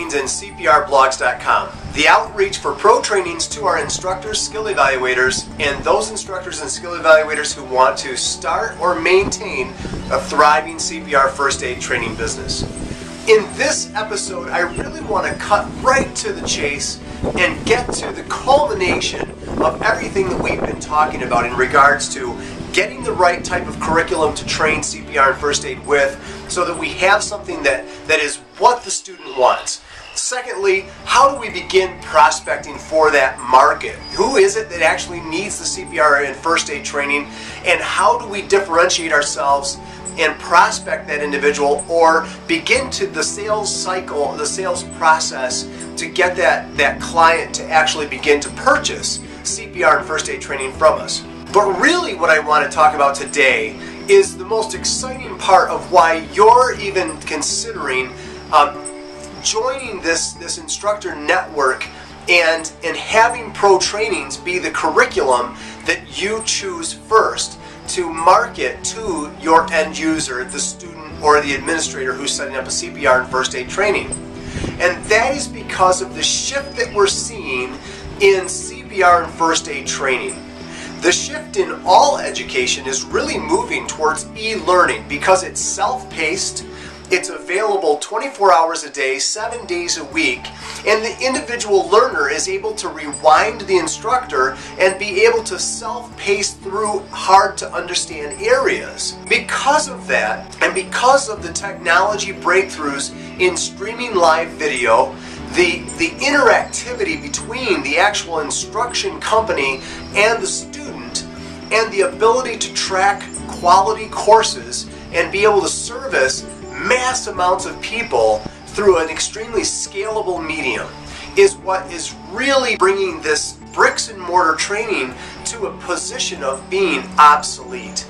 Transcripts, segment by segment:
ProTrainings and CPRBLogs.com. The outreach for ProTrainings to our instructors, skill evaluators, and those instructors and skill evaluators who want to start or maintain a thriving CPR first aid training business. In this episode, I really want to cut right to the chase and get to the culmination of everything that we've been talking about in regards to getting the right type of curriculum to train CPR and first aid with so that we have something that is what the student wants. Secondly, how do we begin prospecting for that market? Who is it that actually needs the CPR and first aid training, and how do we differentiate ourselves and prospect that individual or begin to the sales cycle, the sales process to get that client to actually begin to purchase CPR and first aid training from us? But really what I want to talk about today is the most exciting part of why you're even considering joining this instructor network and having ProTrainings be the curriculum that you choose first to market to your end user, the student or the administrator who's setting up a CPR and first aid training. And that is because of the shift that we're seeing in CPR and first aid training. The shift in all education is really moving towards e-learning because it's self-paced, it's available 24 hours a day, 7 days a week, and the individual learner is able to rewind the instructor and be able to self-pace through hard to understand areas. Because of that, and because of the technology breakthroughs in streaming live video, the interactivity between the actual instruction company and the student, and the ability to track quality courses and be able to service mass amounts of people through an extremely scalable medium is what is really bringing this bricks and mortar training to a position of being obsolete.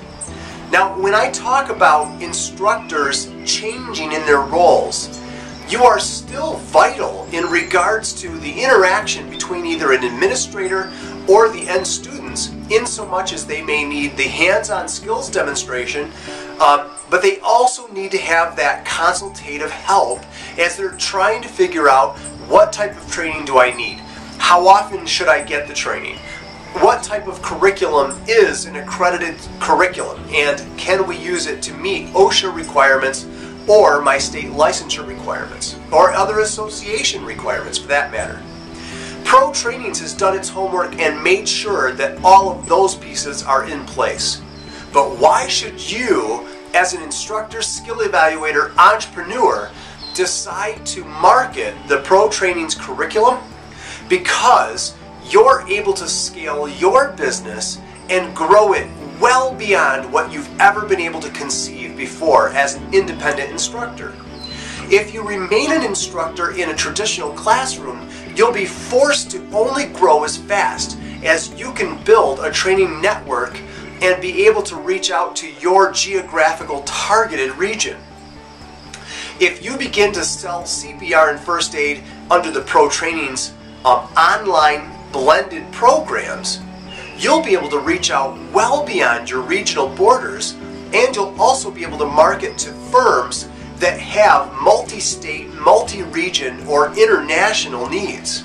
Now, when I talk about instructors changing in their roles, you are still vital in regards to the interaction between either an administrator or the end students, in so much as they may need the hands-on skills demonstration, but they also need to have that consultative help as they're trying to figure out what type of training do I need? How often should I get the training? What type of curriculum is an accredited curriculum, and can we use it to meet OSHA requirements or my state licensure requirements, or other association requirements for that matter? ProTrainings has done its homework and made sure that all of those pieces are in place. But why should you, as an instructor, skill evaluator, entrepreneur, decide to market the ProTrainings curriculum? Because you're able to scale your business and grow it well beyond what you've ever been able to conceive before as an independent instructor. If you remain an instructor in a traditional classroom, you'll be forced to only grow as fast as you can build a training network and be able to reach out to your geographical targeted region. If you begin to sell CPR and first aid under the ProTrainings online blended programs, you'll be able to reach out well beyond your regional borders, and you'll also be able to market to firms that have multi-state, multi-region, or international needs.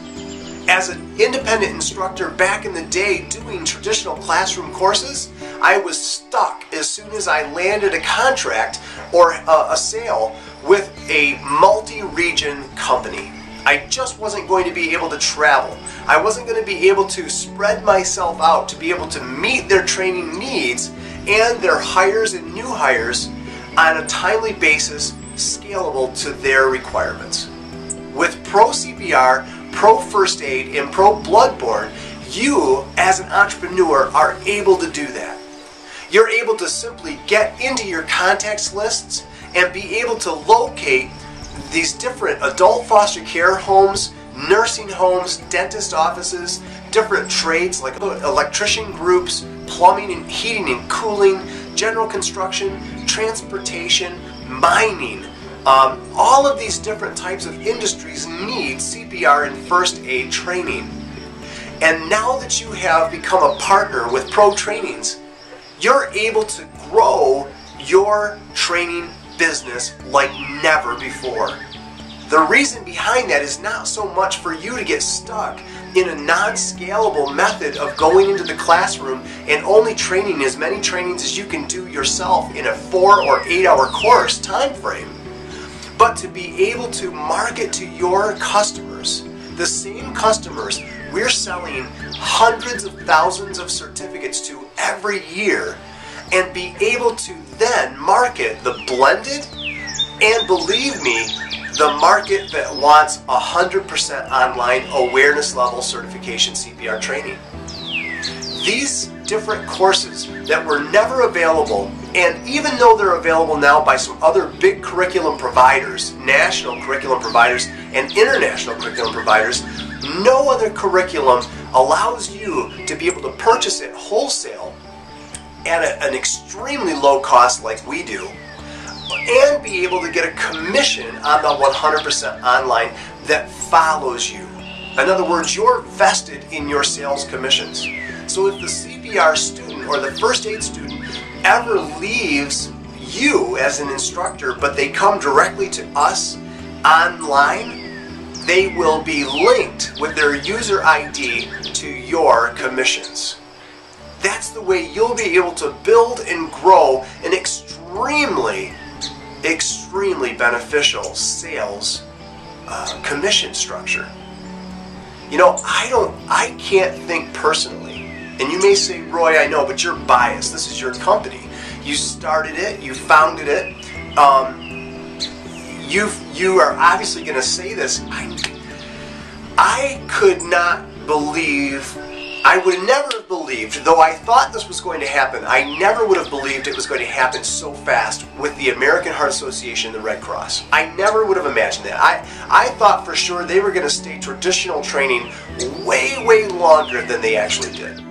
As an independent instructor back in the day doing traditional classroom courses, I was stuck as soon as I landed a contract or a sale with a multi-region company. I just wasn't going to be able to travel. I wasn't going to be able to spread myself out to be able to meet their training needs and their hires and new hires on a timely basis, scalable to their requirements. With Pro CPR, Pro First Aid, and Pro Bloodborne, you as an entrepreneur are able to do that. You're able to simply get into your contacts lists and be able to locate these different adult foster care homes, nursing homes, dentist offices, different trades like electrician groups, plumbing and heating and cooling, general construction, transportation, mining. All of these different types of industries need CPR and first aid training. And now that you have become a partner with ProTrainings, you're able to grow your training business like never before. The reason behind that is not so much for you to get stuck in a non-scalable method of going into the classroom and only training as many trainings as you can do yourself in a 4 or 8 hour course time frame, but to be able to market to your customers, the same customers we're selling hundreds of thousands of certificates to every year, and be able to then market the blended, and believe me, the market that wants 100% online awareness level certification CPR training. These different courses that were never available, and even though they're available now by some other big curriculum providers, national curriculum providers and international curriculum providers, no other curriculum allows you to be able to purchase it wholesale at an extremely low cost like we do, and be able to get a commission on the 100% online that follows you. In other words, you're vested in your sales commissions. So if the CPR student or the first aid student ever leaves you as an instructor, but they come directly to us online, they will be linked with their user ID to your commissions. That's the way you'll be able to build and grow an extremely beneficial sales commission structure. You know, I can't think personally, and you may say, Roy, I know, but you're biased. This is your company. You started it, you founded it. You are obviously going to say this. I could not believe, I would never have believed, though I thought this was going to happen, I never would have believed it was going to happen so fast with the American Heart Association and the Red Cross. I never would have imagined that. I thought for sure they were going to stay traditional training way longer than they actually did.